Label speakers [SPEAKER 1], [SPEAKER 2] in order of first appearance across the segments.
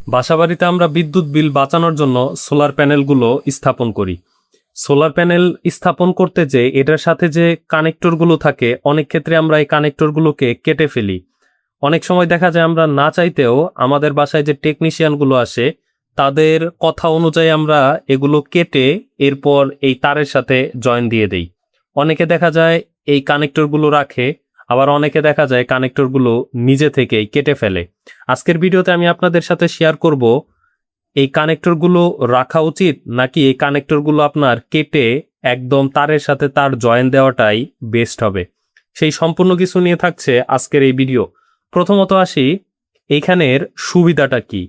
[SPEAKER 1] বাসাবাড়িতে আমরা বিদ্যুৎ বিল বাঁচানোর জন্য সোলার প্যানেলগুলো স্থাপন করি। সোলার প্যানেল স্থাপন করতে যে এটার সাথে যে কানেক্টরগুলো থাকে, অনেক ক্ষেত্রে আমরা এই কানেক্টরগুলোকে কেটে ফেলি। অনেক সময় দেখা যায় আমরা না চাইতেও আমাদের বাসায় যে টেকনিশিয়ানগুলো আসে তাদের কথা অনুযায়ী আমরা এগুলো কেটে এরপর এই তারের সাথে জয়েন দিয়ে দেই। অনেকে দেখা যায় এই কানেক্টরগুলো রাখে, আবার অনেকে দেখা যায় কানেক্টরগুলো নিজে থেকেই কেটে ফেলে। আজকের ভিডিওতে আমি আপনাদের সাথে শেয়ার করব এই কানেক্টরগুলো রাখা উচিত নাকি এই কানেক্টরগুলো আপনার কেটে একদম তারের সাথে তার জয়েন দেওয়াটাই বেস্ট হবে। সেই সম্পূর্ণ কিছু নিয়ে থাকছে আজকের এই ভিডিও। প্রথমত আসি, এইখানের সুবিধাটা কি।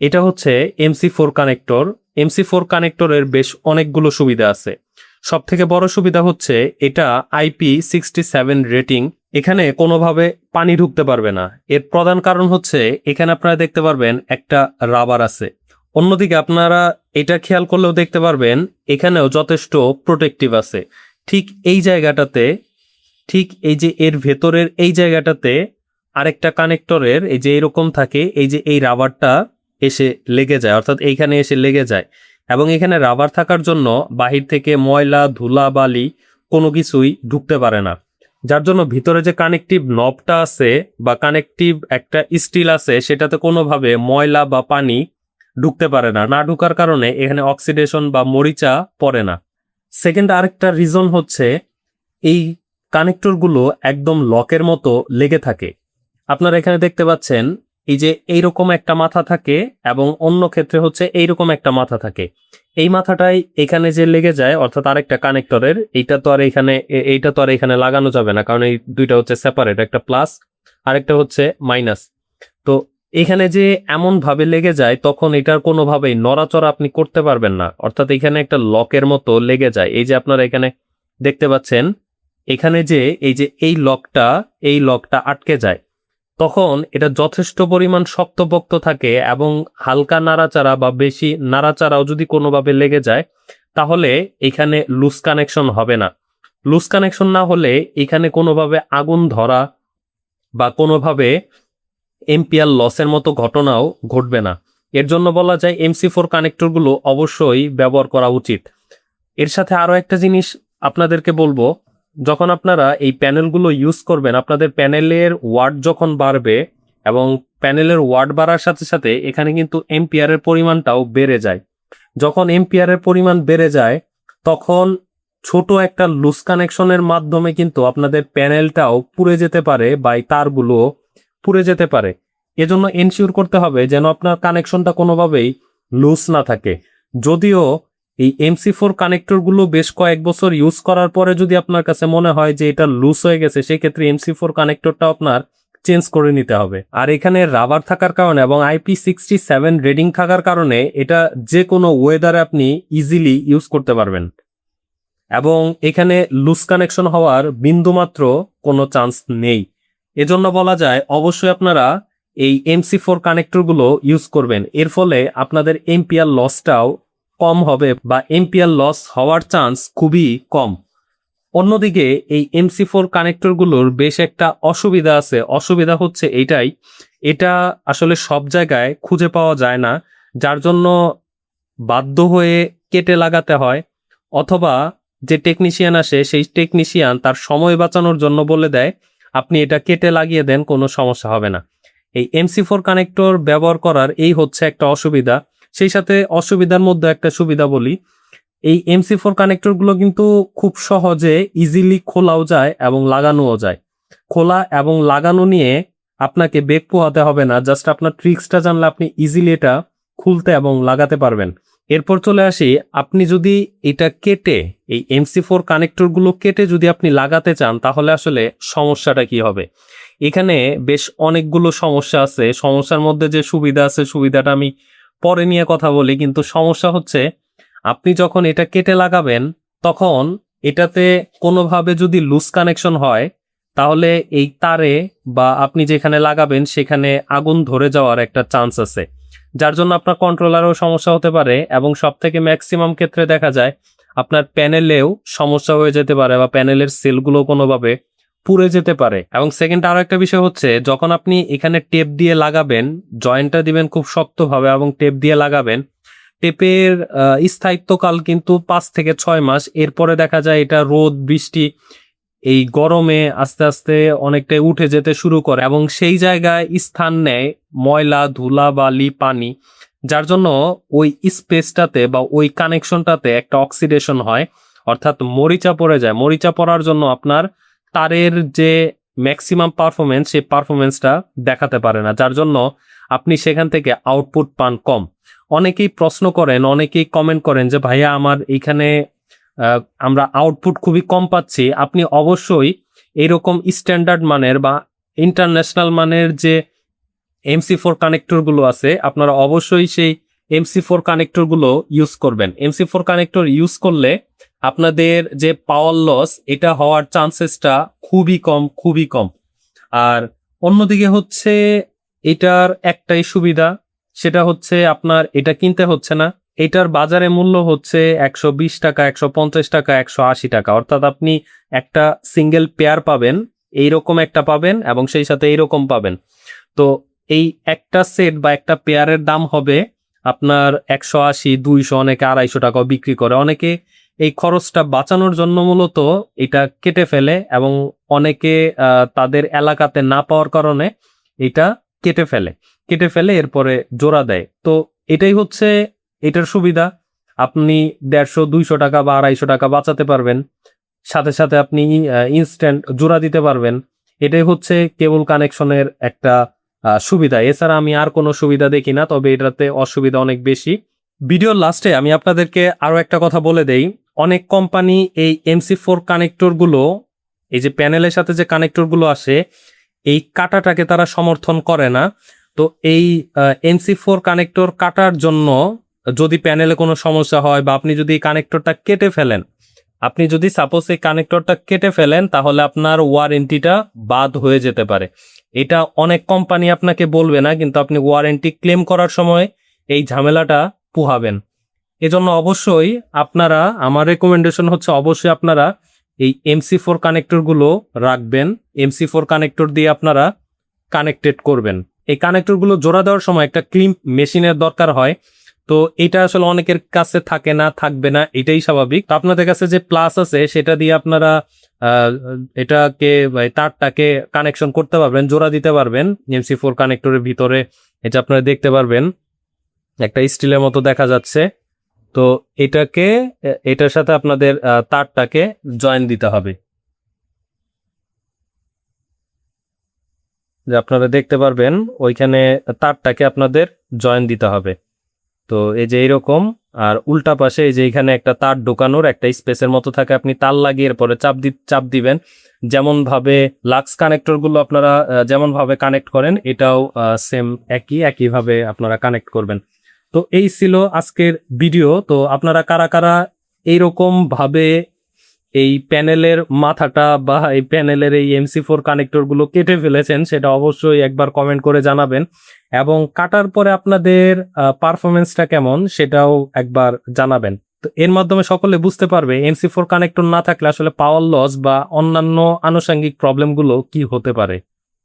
[SPEAKER 1] এটা হচ্ছে MC4 কানেক্টর। MC4 কানেক্টরের বেশ অনেকগুলো সুবিধা আছে। সব থেকে বড় সুবিধা হচ্ছে এটা IP67 রেটিং। এখানে কোনোভাবে পানি ঢুকতে পারবে না। এর প্রধান কারণ হচ্ছে এখানে আপনারা দেখতে পারবেন একটা রাবার আছে। অন্যদিকে আপনারা এটা খেয়াল করলেও দেখতে পারবেন এখানেও যথেষ্ট প্রোটেক্টিভ আছে। ঠিক এই জায়গাটাতে, ঠিক এই যে এর ভেতরের এই জায়গাটাতে আরেকটা কানেক্টরের এই যে এরকম থাকে, এই যে এই রাবারটা এসে লেগে যায়, অর্থাৎ এইখানে এসে লেগে যায়। এবং এখানে রাবার থাকার জন্য বাহির থেকে ময়লা ধুলা বালি কোনো কিছুই ঢুকতে পারে না। যার জন্য ভিতরে যে কানেকটিভ নবটা আছে বা কানেকটিভ একটা স্টিল আছে, সেটাতে কোনোভাবে ময়লা বা পানি ঢুকতে পারে না। না ঢুকার কারণে এখানে অক্সিডেশন বা মরিচা পড়ে না। সেকেন্ড আরেকটা রিজন হচ্ছে এই কানেক্টরগুলো একদম লকের মতো লেগে থাকে। আপনারা এখানে দেখতে পাচ্ছেন এই যে এইরকম একটা মাথা থাকে এবং অন্য ক্ষেত্রে হচ্ছে এইরকম একটা মাথা থাকে। এই মাথাটাই এখানে যে লেগে যায়, অর্থাৎ আরেকটা কানেক্টরের, এইটা তো আর এখানে লাগানো যাবে না, কারণ এই দুইটা হচ্ছে সেপারেট, একটা প্লাস আরেকটা হচ্ছে মাইনাস। তো এখানে যে এমন ভাবে লেগে যায় তখন এটার কোনোভাবেই নড়াচড়া আপনি করতে পারবেন না, অর্থাৎ এখানে একটা লকের মতো লেগে যায়। এই যে আপনারা এখানে দেখতে পাচ্ছেন এখানে যে এই লকটা আটকে যায়, তখন এটা যথেষ্ট পরিমাণ শক্তপোক্ত থাকে এবং হালকা নাড়াচাড়া বা বেশি নাড়াচাড়াও যদি কোনোভাবে লেগে যায় তাহলে এখানে লুজ কানেকশন হবে না। লুজ কানেকশন না হলে এখানে কোনোভাবে আগুন ধরা বা কোনোভাবে এম্পিয়ার লসের মতো ঘটনাও ঘটবে না। এর জন্য বলা যায় MC4 কানেক্টরগুলো অবশ্যই ব্যবহার করা উচিত। এর সাথে আরও একটা জিনিস আপনাদেরকে বলবো, যখন আপনারা এই প্যানেলগুলো ইউজ করবেন, আপনাদের প্যানেলের ওয়াট যখন বাড়বে এবং প্যানেলের ওয়াট বাড়ার সাথে সাথে এখানে কিন্তু এম্পিয়ারের পরিমাণটাও বেড়ে যায়। যখন এম্পিয়ারের পরিমাণ বেড়ে যায় তখন ছোট একটা লুজ কানেকশনের মাধ্যমে কিন্তু আপনাদের প্যানেলটাও পুড়ে যেতে পারে বা এই তারগুলো পুড়ে যেতে পারে। এজন্য এনশিওর করতে হবে যেন আপনার কানেকশনটা কোনোভাবেই লুজ না থাকে। যদিও এই MC4 কানেক্টরগুলো বেশ কয়েক বছর ইউজ করার পরে যদি আপনার কাছে মনে হয় যে এটা লুজ হয়ে গেছে, সেক্ষেত্রে MC4 কানেক্টরটা আপনার চেঞ্জ করে নিতে হবে। আর এখানে রাবার থাকার কারণে এবং IP67 রেটিং থাকার কারণে এটা যে কোনো ওয়েদারে আপনি ইজিলি ইউজ করতে পারবেন এবং এখানে লুজ কানেকশন হওয়ার বিন্দুমাত্র কোনো চান্স নেই। এজন্য বলা যায় অবশ্যই আপনারা এই MC4 কানেক্টরগুলো ইউজ করবেন। এর ফলে আপনাদের এম্পিয়ার লসটাও কম হবে বা এম্পিয়ার লস হওয়ার চান্স খুবই কম। অন্যদিকে এই MC4 কানেক্টরগুলোর বেশ একটা অসুবিধা আছে। অসুবিধা হচ্ছে এটা আসলে সব জায়গায় খুঁজে পাওয়া যায় না, যার জন্য বাধ্য হয়ে কেটে লাগাতে হয়, অথবা যে টেকনিশিয়ান আসে সেই টেকনিশিয়ান তার সময় বাঁচানোর জন্য বলে দেয় আপনি এটা কেটে লাগিয়ে দেন, কোনো সমস্যা হবে না। এই MC4 কানেক্টর ব্যবহার করার এই হচ্ছে একটা অসুবিধা। সেই সাথে অসুবিধার মধ্যে একটা সুবিধা বলি, এই MC4 কানেক্টরগুলো কিন্তু খুব সহজে ইজিলি খোলাও যায় এবং লাগানোও যায়। খোলা এবং লাগানো নিয়ে আপনাকে বেগ পোহাতে হবে না, জাস্ট আপনার ট্রিক্সটা জানলে আপনি ইজিলি এটা খুলতে এবং লাগাতে পারবেন। এরপর চলে আসি, আপনি যদি এটা কেটে এই MC4 কানেক্টরগুলো কেটে যদি আপনি লাগাতে চান তাহলে আসলে সমস্যাটা কি হবে। এখানে বেশ অনেকগুলো সমস্যা আছে। সমস্যার মধ্যে যে সুবিধা আছে সুবিধাটা আমি পরে নিয়ে কথা বলি, কিন্তু সমস্যা হচ্ছে আপনি যখন এটা কেটে লাগাবেন তখন এটাতে কোনোভাবে যদি লুজ কানেকশন হয় তাহলে এই তারে বা আপনি যেখানে লাগাবেন সেখানে আগুন ধরে যাওয়ার একটা চান্স আছে, যার জন্য আপনার কন্ট্রোলারও সমস্যা হতে পারে এবং সবথেকে ম্যাক্সিমাম ক্ষেত্রে দেখা যায় আপনার প্যানেলেও সমস্যা হয়ে যেতে পারে বা প্যানেলের সেলগুলো কোনোভাবে পুড়ে যেতে পারে। এবং সেকেন্ড আরো একটা বিষয় হচ্ছে, যখন আপনি এখানে টেপ দিয়ে লাগাবেন, জয়েন্টটা দিবেন খুব শক্তভাবে এবং টেপ দিয়ে লাগাবেন, টেপের স্থায়িত্বকাল কিন্তু 5 থেকে 6 মাস। এরপরে দেখা যায় এটা রোদ বৃষ্টি এই গরমে আস্তে আস্তে অনেকটাই উঠে যেতে শুরু করে এবং সেই জায়গায় স্থান নেয় ময়লা, ধুলা, বালি, পানি, যার জন্য ওই স্পেসটাতে বা ওই কানেকশনটাতে একটা অক্সিডেশন হয়, অর্থাৎ মরিচা পড়ে যায়। মরিচা পড়ার জন্য আপনার তারের যে ম্যাক্সিমাম পারফরমেন্স, সেই পারফরমেন্সটা দেখাতে পারে না, যার জন্য আপনি সেখান থেকে আউটপুট পান কম। অনেকেই প্রশ্ন করেন, অনেকেই কমেন্ট করেন যে ভাইয়া আমার এইখানে আমরা আউটপুট খুবই কম পাচ্ছি। আপনি অবশ্যই এরকম স্ট্যান্ডার্ড মানের বা ইন্টারন্যাশনাল মানের যে MC4 কানেক্টরগুলো আছে, আপনারা অবশ্যই সেই MC4 কানেক্টরগুলো ইউজ করবেন। MC4 কানেক্টর ইউজ করলে আপনাদের যে পাওয়ার লস, এটা হওয়ার চান্সেসটা খুবই কম, খুবই কম। আর অন্যদিকে হচ্ছে এটার একটাই সুবিধা, সেটা হচ্ছে আপনার এটা কিনতে হচ্ছে না। এটার বাজারে মূল্য হচ্ছে 120 টাকা, 150 টাকা, 180 টাকা, অর্থাৎ আপনি একটা সিঙ্গেল পেয়ার পাবেন, এইরকম একটা পাবেন এবং সেই সাথে এইরকম পাবেন। তো এই একটা সেট বা একটা পেয়ারের দাম হবে আপনার 180, 200, অনেকে 250 টাকাও বিক্রি করে। অনেকে এই খরচটা বাঁচানোর জন্য মূলত এটা কেটে ফেলে এবং অনেকে তাদের এলাকাতে না পাওয়ার কারণে এটা কেটে ফেলে এরপরে জোড়া দেয়। তো এটাই হচ্ছে এটার সুবিধা। আপনি 150, 200 টাকা বা 250 টাকা বাঁচাতে পারবেন, সাথে সাথে আপনি ইনস্ট্যান্ট জোড়া দিতে পারবেন। এটাই হচ্ছে কেবল কানেকশনের একটা সুবিধা। এছাড়া আমি আর কোনো সুবিধা দেখি না, তবে এটাতে অসুবিধা অনেক বেশি। ভিডিওর লাস্টে আমি আপনাদেরকে আরো একটা কথা বলে দেই, অনেক কোম্পানি এই MC4 কানেক্টরগুলো, এই যে প্যানেলের সাথে যে কানেক্টরগুলো আসে, এই কাটাটাকে তারা সমর্থন করে না। তো এই MC4 কানেক্টর কাটার জন্য যদি প্যানেলে কোনো সমস্যা হয় বা আপনি যদি এই কানেক্টরটা কেটে ফেলেন, আপনি যদি সাপোজ এই কানেক্টরটা কেটে ফেলেন, তাহলে আপনার ওয়ারেন্টিটা বাদ হয়ে যেতে পারে। এটা অনেক কোম্পানি আপনাকে বলবে না, কিন্তু আপনি ওয়ারেন্টি ক্লেম করার সময় এই ঝামেলাটা পোহাবেন। এজন্য অবশ্যই আপনারা, আমার রেকমেন্ডেশন হচ্ছে অবশ্যই আপনারা এই MC4 কানেক্টরগুলো রাখবেন। MC4 কানেক্টর দিয়ে আপনারা কানেক্টেড করবেন। এই কানেক্টরগুলো জোড়া দেওয়ার সময় একটা ক্লিপ মেশিনের দরকার হয়, তো এটা আসলে অনেকের কাছে থাকে না, থাকবে না, এটাই স্বাভাবিক। তো আপনাদের কাছে যে প্লাস আছে সেটা দিয়ে আপনারা এটাকে তারটাকে কানেকশন করতে পারবেন, জোড়া দিতে পারবেন MC4 কানেক্টরের ভিতরে। এটা আপনারা দেখতে পারবেন একটা স্টিলের মতো দেখা যাচ্ছে। তো এটার সাথে আপনাদের তারটাকে জয়েন দিতে হবে, যে আপনারা দেখতে পারবেন ওইখানে তারটাকে আপনাদের জয়েন দিতে হবে। তো এই যে এইরকম, আর উল্টা পাশে এই যে এখানে একটা তার ঢোকানোর একটা স্পেসের মতো থাকে, আপনি তার লাগিয়ে এরপরে চাপ দিবেন। যেমন ভাবে লাক্স কানেক্টর গুলো আপনারা যেমন ভাবে কানেক্ট করেন, এটাও সেম একইভাবে আপনারা কানেক্ট করবেন। তো এই ছিল আজকের ভিডিও। তো আপনারা কারা কারা এইরকম ভাবে এই প্যানেলের মাথাটা বা এই প্যানেলের এই MC4 কানেক্টর গুলো কেটে ফেলেছেন, সেটা অবশ্যই একবার কমেন্ট করে জানাবেন এবং কাটার পরে আপনাদের পারফরমেন্সটা কেমন সেটাও একবার জানাবেন। তো এর মাধ্যমে সকলে বুঝতে পারবে MC4 কানেক্টর না থাকলে আসলে পাওয়ার লস বা অন্যান্য আনুষঙ্গিক প্রবলেমগুলো কি হতে পারে।